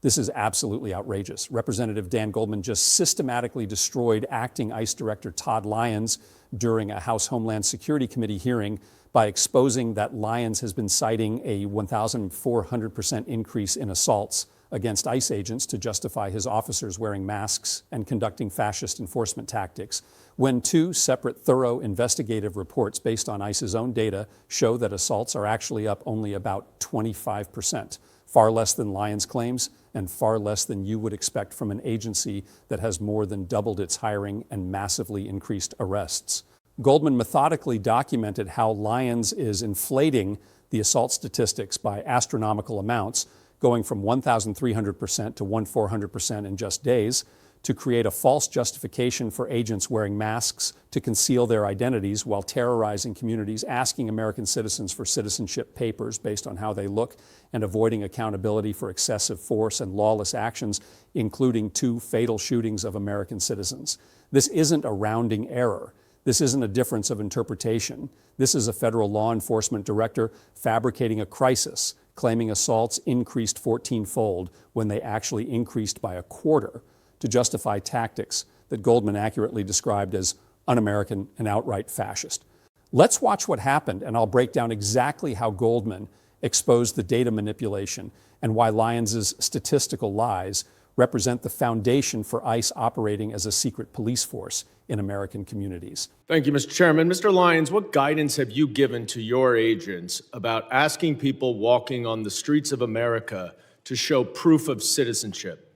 This is absolutely outrageous. Representative Dan Goldman just systematically destroyed acting ICE Director Todd Lyons during a House Homeland Security Committee hearing by exposing that Lyons has been citing a 1,400% increase in assaults against ICE agents to justify his officers wearing masks and conducting fascist enforcement tactics, when two separate thorough investigative reports based on ICE's own data show that assaults are actually up only about 25%, far less than Lyons claims and far less than you would expect from an agency that has more than doubled its hiring and massively increased arrests. Goldman methodically documented how Lyons is inflating the assault statistics by astronomical amounts, going from 1,300% to 1,400% in just days, to create a false justification for agents wearing masks to conceal their identities while terrorizing communities, asking American citizens for citizenship papers based on how they look, and avoiding accountability for excessive force and lawless actions, including 2 fatal shootings of American citizens. This isn't a rounding error. This isn't a difference of interpretation. This is a federal law enforcement director fabricating a crisis, claiming assaults increased 14-fold when they actually increased by a quarter, to justify tactics that Goldman accurately described as un-American and outright fascist. Let's watch what happened, and I'll break down exactly how Goldman exposed the data manipulation and why Lyons' statistical lies represent the foundation for ICE operating as a secret police force in American communities. Thank you, Mr. Chairman. Mr. Lyons, what guidance have you given to your agents about asking people walking on the streets of America to show proof of citizenship?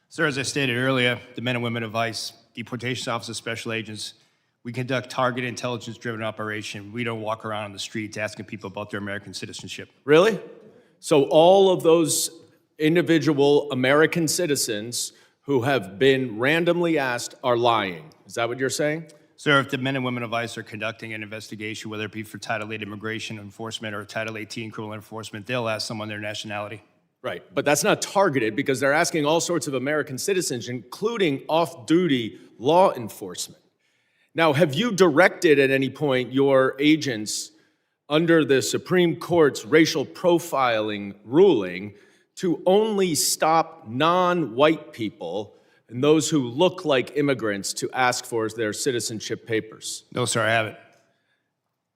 Sir, as I stated earlier, the men and women of ICE, deportation officers, special agents, we conduct targeted intelligence-driven operation. We don't walk around on the streets asking people about their American citizenship. Really? So all of those individual American citizens who have been randomly asked are lying. Is that what you're saying? Sir, if the men and women of ICE are conducting an investigation, whether it be for Title 8 immigration enforcement or Title 18 criminal enforcement, they'll ask someone their nationality. Right, but that's not targeted because they're asking all sorts of American citizens, including off-duty law enforcement. Now, have you directed at any point your agents under the Supreme Court's racial profiling ruling to only stop non-white people and those who look like immigrants to ask for their citizenship papers? No, sir, I haven't.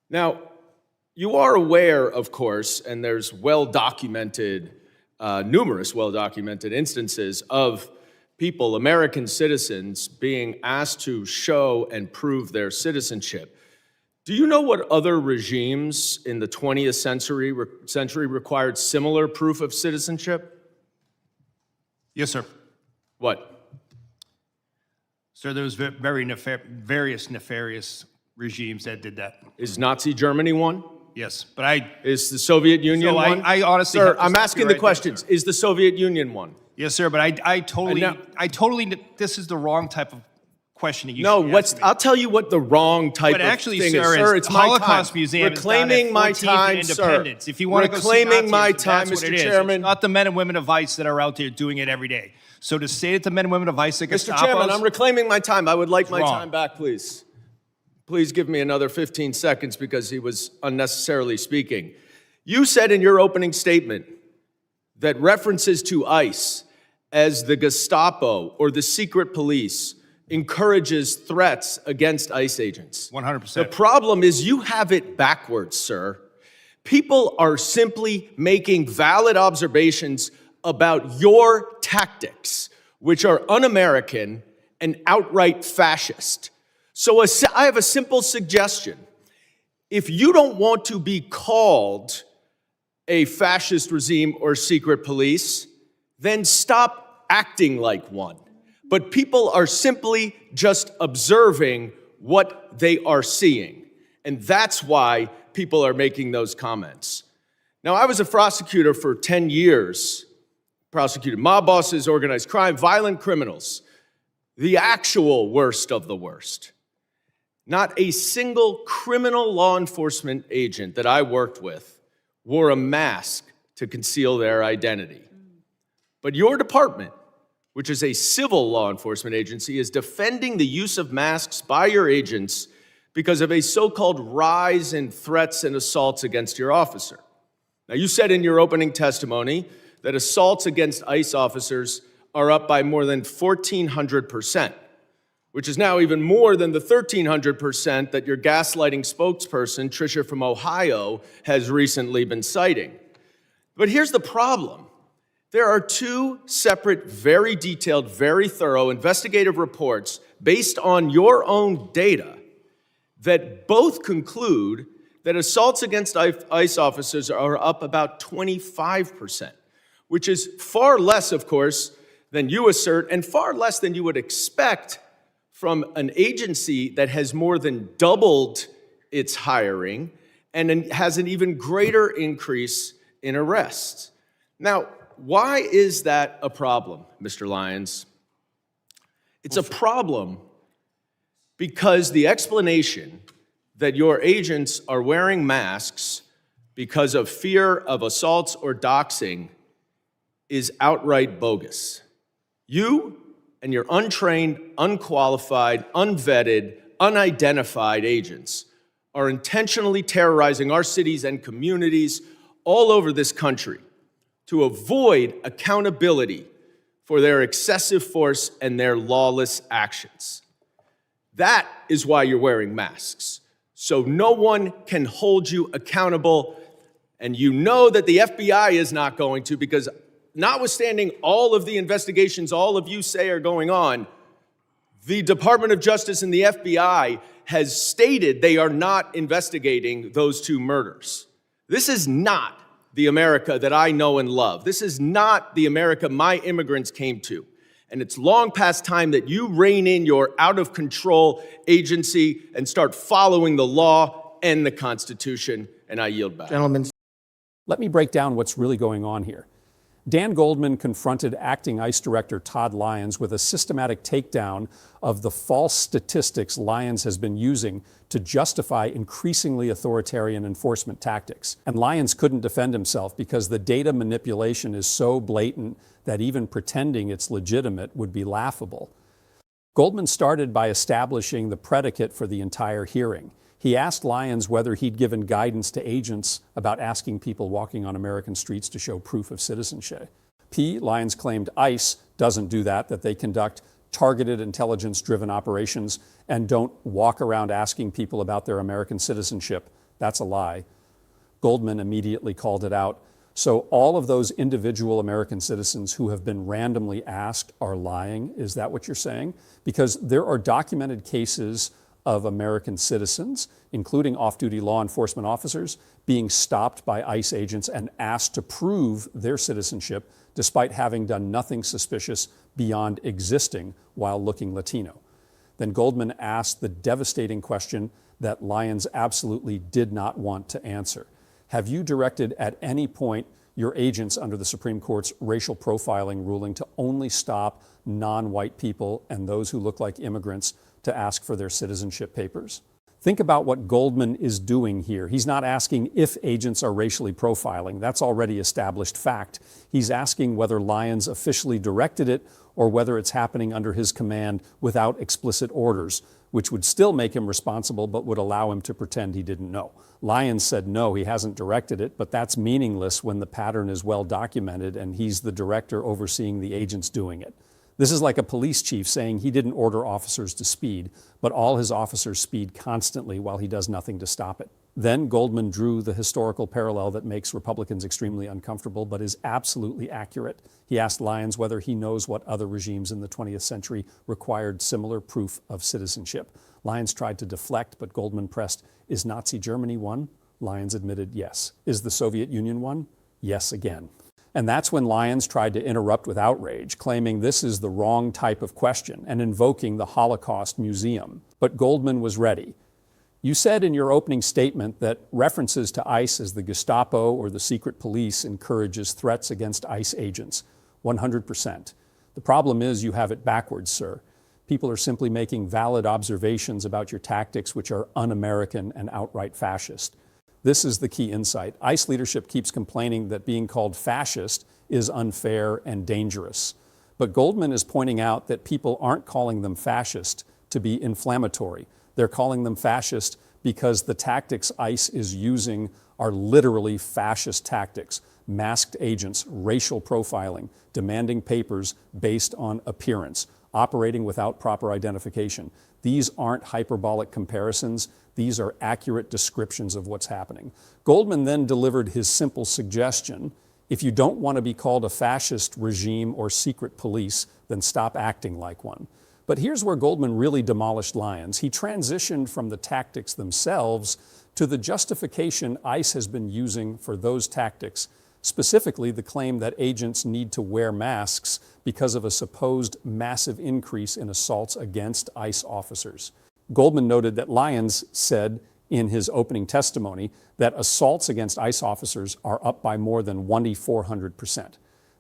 Now, you are aware, of course, and there's numerous well-documented instances of people, American citizens, being asked to show and prove their citizenship. Do you know what other regimes in the 20th century required similar proof of citizenship? Yes, sir. What? Sir, there was various nefarious regimes that did that. Is Nazi Germany one? Yes, but Is the Soviet Union one? I honestly... Sir, I'm asking the questions. Is the Soviet Union one? Yes, sir, but I totally, this is the wrong type of questioning you No, should be asking me. I'll tell you what the wrong type But of actually, thing sir, is. Sir, is it's the my Holocaust time. Museum Reclaiming is my not at 14th time, and sir. Independence. If you want to go see Reclaiming my Nazism, time, that's what Mr. it is. Chairman. It's not the men and women of ICE that are out there doing it every day. So to say that the men and women of ICE are Mr. Chairman, I'm reclaiming my time. I would like my wrong. time back, please. Please give me another 15 seconds because he was unnecessarily speaking. You said in your opening statement that references to ICE as the Gestapo or the secret police encourages threats against ICE agents. 100%. The problem is you have it backwards, sir. People are simply making valid observations about your tactics, which are un-American and outright fascist. So I have a simple suggestion. If you don't want to be called a fascist regime or secret police, then stop acting like one. But people are simply just observing what they are seeing. And that's why people are making those comments. Now, I was a prosecutor for 10 years, prosecuted mob bosses, organized crime, violent criminals, the actual worst of the worst. Not a single criminal law enforcement agent that I worked with wore a mask to conceal their identity. But your department, which is a civil law enforcement agency, is defending the use of masks by your agents because of a so-called rise in threats and assaults against your officer. Now, you said in your opening testimony that assaults against ICE officers are up by more than 1,400%, which is now even more than the 1,300% that your gaslighting spokesperson, Tricia from Ohio, has recently been citing. But here's the problem. There are two separate, very detailed, very thorough investigative reports based on your own data that both conclude that assaults against ICE officers are up about 25%, which is far less, of course, than you assert, and far less than you would expect from an agency that has more than doubled its hiring and has an even greater increase in arrests. Now, why is that a problem, Mr. Lyons? It's a problem because the explanation that your agents are wearing masks because of fear of assaults or doxing is outright bogus. You and your untrained, unqualified, unvetted, unidentified agents are intentionally terrorizing our cities and communities all over this country to avoid accountability for their excessive force and their lawless actions. That is why you're wearing masks, so no one can hold you accountable, and you know that the FBI is not going to, because notwithstanding all of the investigations all of you say are going on, the Department of Justice and the FBI has stated they are not investigating those two murders. This is not the America that I know and love. This is not the America my immigrants came to. And it's long past time that you rein in your out-of-control agency and start following the law and the Constitution, and I yield back. Gentlemen. Let me break down what's really going on here. Dan Goldman confronted acting ICE Director Todd Lyons with a systematic takedown of the false statistics Lyons has been using to justify increasingly authoritarian enforcement tactics. And Lyons couldn't defend himself because the data manipulation is so blatant that even pretending it's legitimate would be laughable. Goldman started by establishing the predicate for the entire hearing. He asked Lyons whether he'd given guidance to agents about asking people walking on American streets to show proof of citizenship. Lyons claimed ICE doesn't do that they conduct targeted intelligence-driven operations and don't walk around asking people about their American citizenship. That's a lie. Goldman immediately called it out. So all of those individual American citizens who have been randomly asked are lying. Is that what you're saying? Because there are documented cases of American citizens, including off-duty law enforcement officers, being stopped by ICE agents and asked to prove their citizenship despite having done nothing suspicious beyond existing while looking Latino. Then Goldman asked the devastating question that Lyons absolutely did not want to answer. Have you directed at any point your agents under the Supreme Court's racial profiling ruling to only stop non-white people and those who look like immigrants to ask for their citizenship papers? Think about what Goldman is doing here. He's not asking if agents are racially profiling. That's already established fact. He's asking whether Lyons officially directed it or whether it's happening under his command without explicit orders, which would still make him responsible but would allow him to pretend he didn't know. Lyons said no, he hasn't directed it, but that's meaningless when the pattern is well documented and he's the director overseeing the agents doing it. This is like a police chief saying he didn't order officers to speed, but all his officers speed constantly while he does nothing to stop it. Then Goldman drew the historical parallel that makes Republicans extremely uncomfortable, but is absolutely accurate. He asked Lyons whether he knows what other regimes in the 20th century required similar proof of citizenship. Lyons tried to deflect, but Goldman pressed, is Nazi Germany one? Lyons admitted yes. Is the Soviet Union one? Yes again. And that's when Lyons tried to interrupt with outrage, claiming this is the wrong type of question and invoking the Holocaust Museum. But Goldman was ready. You said in your opening statement that references to ICE as the Gestapo or the secret police encourages threats against ICE agents. 100%. The problem is you have it backwards, sir. People are simply making valid observations about your tactics, which are un-American and outright fascist. This is the key insight. ICE leadership keeps complaining that being called fascist is unfair and dangerous. But Goldman is pointing out that people aren't calling them fascist to be inflammatory. They're calling them fascist because the tactics ICE is using are literally fascist tactics, masked agents, racial profiling, demanding papers based on appearance, operating without proper identification. These aren't hyperbolic comparisons. These are accurate descriptions of what's happening. Goldman then delivered his simple suggestion: if you don't want to be called a fascist regime or secret police, then stop acting like one. But here's where Goldman really demolished Lyons. He transitioned from the tactics themselves to the justification ICE has been using for those tactics, specifically the claim that agents need to wear masks because of a supposed massive increase in assaults against ICE officers. Goldman noted that Lyons said in his opening testimony that assaults against ICE officers are up by more than 1,400%.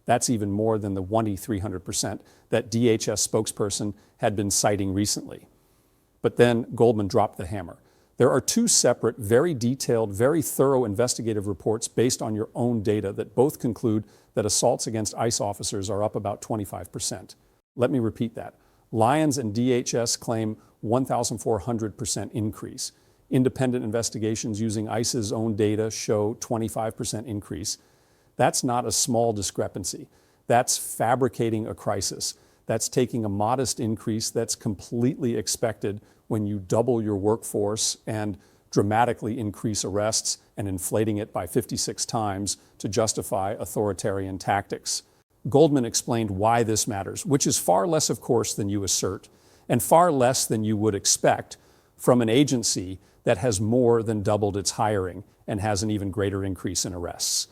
That's even more than the 1,300% that DHS spokesperson had been citing recently. But then Goldman dropped the hammer. There are two separate, very detailed, very thorough investigative reports based on your own data that both conclude that assaults against ICE officers are up about 25%. Let me repeat that. Lyons and DHS claim 1,400% increase. Independent investigations using ICE's own data show 25% increase. That's not a small discrepancy. That's fabricating a crisis. That's taking a modest increase that's completely expected when you double your workforce and dramatically increase arrests and inflating it by 56 times to justify authoritarian tactics. Goldman explained why this matters, which is far less, of course, than you assert, and far less than you would expect from an agency that has more than doubled its hiring and has an even greater increase in arrests.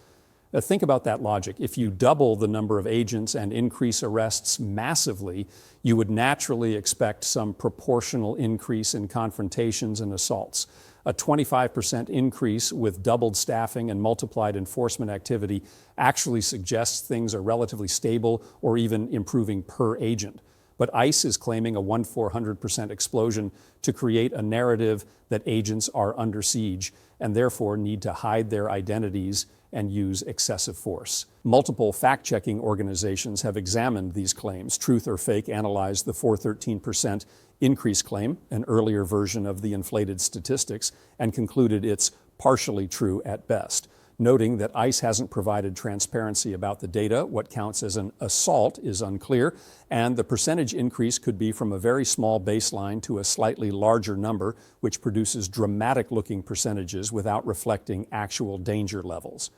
Now, think about that logic. If you double the number of agents and increase arrests massively, you would naturally expect some proportional increase in confrontations and assaults. A 25% increase with doubled staffing and multiplied enforcement activity actually suggests things are relatively stable or even improving per agent. But ICE is claiming a 1,400% explosion to create a narrative that agents are under siege and therefore need to hide their identities and use excessive force. Multiple fact-checking organizations have examined these claims. Truth or Fake analyzed the 413% increase claim, an earlier version of the inflated statistics, and concluded it's partially true at best, noting that ICE hasn't provided transparency about the data. What counts as an assault is unclear, and the percentage increase could be from a very small baseline to a slightly larger number, which produces dramatic-looking percentages without reflecting actual danger levels.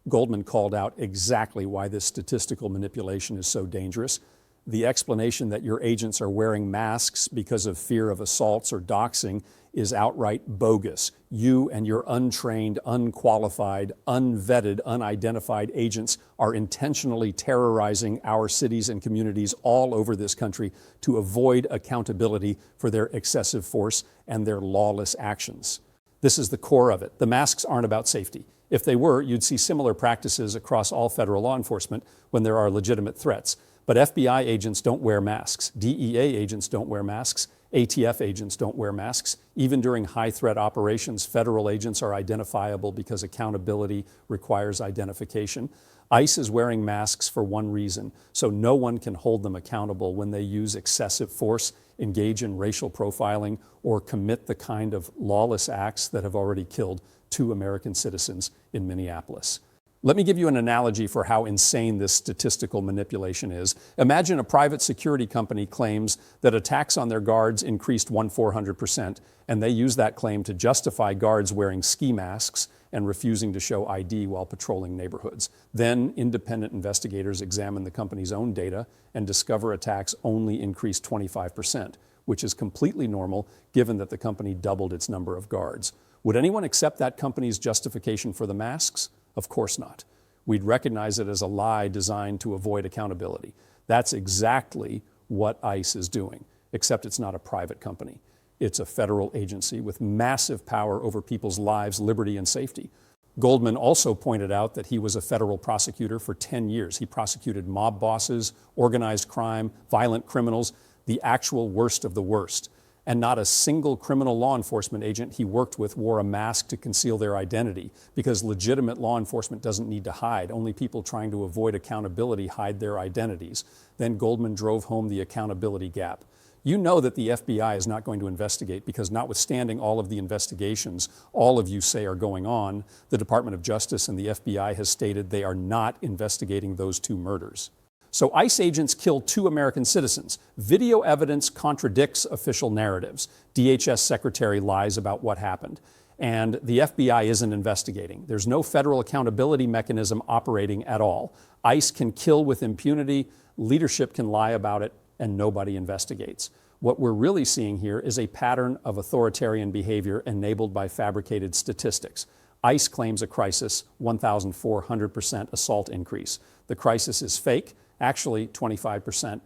Goldman called out exactly why this statistical manipulation is so dangerous. The explanation that your agents are wearing masks because of fear of assaults or doxing is outright bogus. You and your untrained, unqualified, unvetted, unidentified agents are intentionally terrorizing our cities and communities all over this country to avoid accountability for their excessive force and their lawless actions. This is the core of it. The masks aren't about safety. If they were, you'd see similar practices across all federal law enforcement when there are legitimate threats. But FBI agents don't wear masks. DEA agents don't wear masks. ATF agents don't wear masks. Even during high-threat operations, federal agents are identifiable because accountability requires identification. ICE is wearing masks for one reason, so no one can hold them accountable when they use excessive force, engage in racial profiling, or commit the kind of lawless acts that have already killed 2 American citizens in Minneapolis. Let me give you an analogy for how insane this statistical manipulation is. Imagine a private security company claims that attacks on their guards increased 1,400%, and they use that claim to justify guards wearing ski masks and refusing to show ID while patrolling neighborhoods. Then independent investigators examine the company's own data and discover attacks only increased 25%, which is completely normal given that the company doubled its number of guards. Would anyone accept that company's justification for the masks? Of course not. We'd recognize it as a lie designed to avoid accountability. That's exactly what ICE is doing, except it's not a private company. It's a federal agency with massive power over people's lives, liberty, and safety. Goldman also pointed out that he was a federal prosecutor for 10 years. He prosecuted mob bosses, organized crime, violent criminals, the actual worst of the worst. And not a single criminal law enforcement agent he worked with wore a mask to conceal their identity, because legitimate law enforcement doesn't need to hide. Only people trying to avoid accountability hide their identities. Then Goldman drove home the accountability gap. You know that the FBI is not going to investigate because, notwithstanding all of the investigations all of you say are going on, the Department of Justice and the FBI has stated they are not investigating those 2 murders. So ICE agents killed 2 American citizens. Video evidence contradicts official narratives. DHS secretary lies about what happened. And the FBI isn't investigating. There's no federal accountability mechanism operating at all. ICE can kill with impunity, leadership can lie about it, and nobody investigates. What we're really seeing here is a pattern of authoritarian behavior enabled by fabricated statistics. ICE claims a crisis, 1,400% assault increase. The crisis is fake, actually 25%.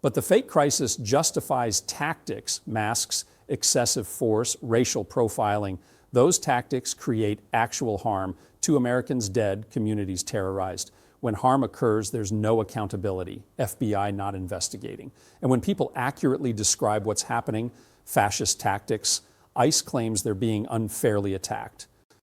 But the fake crisis justifies tactics, masks, excessive force, racial profiling. Those tactics create actual harm. 2 Americans dead, communities terrorized. When harm occurs, there's no accountability, FBI not investigating. And when people accurately describe what's happening, fascist tactics, ICE claims they're being unfairly attacked.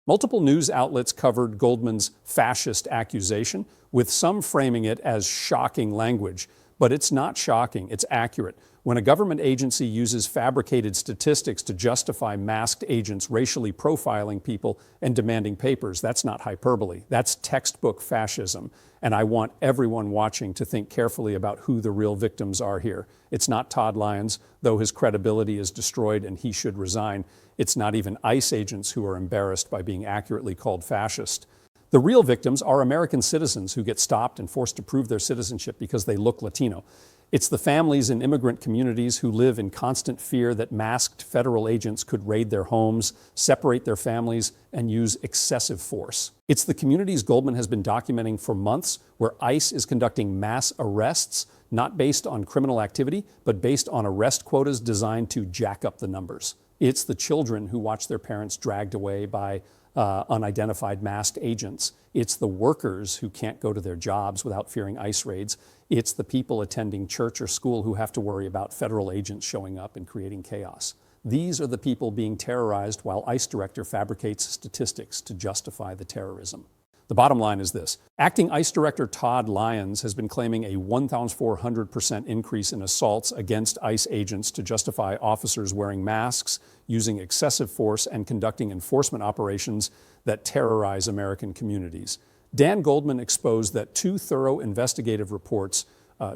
Multiple news outlets covered Goldman's fascist accusation, with some framing it as shocking language. But it's not shocking, it's accurate. When a government agency uses fabricated statistics to justify masked agents racially profiling people and demanding papers, that's not hyperbole. That's textbook fascism. And I want everyone watching to think carefully about who the real victims are here. It's not Todd Lyons, though his credibility is destroyed and he should resign. It's not even ICE agents who are embarrassed by being accurately called fascist. The real victims are American citizens who get stopped and forced to prove their citizenship because they look Latino. It's the families in immigrant communities who live in constant fear that masked federal agents could raid their homes, separate their families, and use excessive force. It's the communities Goldman has been documenting for months where ICE is conducting mass arrests, not based on criminal activity, but based on arrest quotas designed to jack up the numbers. It's the children who watch their parents dragged away by unidentified masked agents. It's the workers who can't go to their jobs without fearing ICE raids. It's the people attending church or school who have to worry about federal agents showing up and creating chaos. These are the people being terrorized while ICE director fabricates statistics to justify the terrorism. The bottom line is this. Acting ICE Director Todd Lyons has been claiming a 1,400% increase in assaults against ICE agents to justify officers wearing masks, using excessive force, and conducting enforcement operations that terrorize American communities. Dan Goldman exposed that 2 thorough investigative reports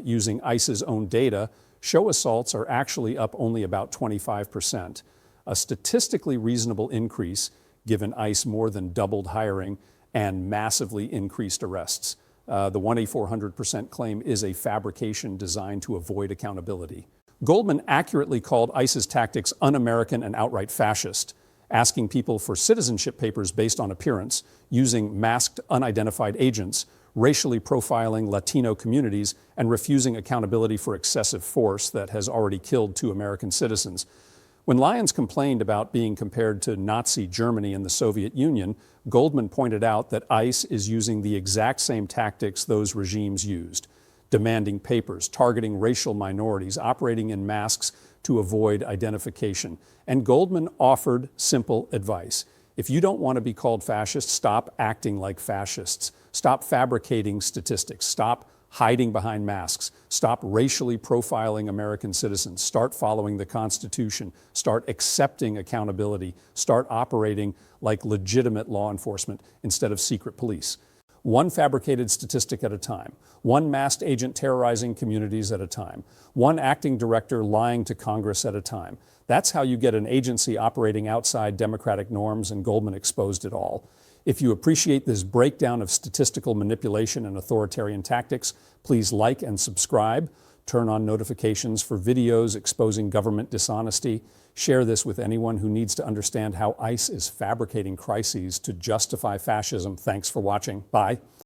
using ICE's own data show assaults are actually up only about 25%, a statistically reasonable increase given ICE more than doubled hiring and massively increased arrests. The 1,400% claim is a fabrication designed to avoid accountability. Goldman accurately called ICE's tactics un-American and outright fascist, asking people for citizenship papers based on appearance, using masked unidentified agents, racially profiling Latino communities, and refusing accountability for excessive force that has already killed 2 American citizens. When Lyons complained about being compared to Nazi Germany and the Soviet Union, Goldman pointed out that ICE is using the exact same tactics those regimes used, demanding papers, targeting racial minorities, operating in masks to avoid identification. And Goldman offered simple advice. If you don't want to be called fascist, stop acting like fascists. Stop fabricating statistics. Stop hiding behind masks. Stop racially profiling American citizens. Start following the Constitution. Start accepting accountability. Start operating like legitimate law enforcement instead of secret police. One fabricated statistic at a time. One masked agent terrorizing communities at a time. One acting director lying to Congress at a time. That's how you get an agency operating outside democratic norms, and Goldman exposed it all. If you appreciate this breakdown of statistical manipulation and authoritarian tactics, please like and subscribe. Turn on notifications for videos exposing government dishonesty. Share this with anyone who needs to understand how ICE is fabricating crises to justify fascism. Thanks for watching. Bye.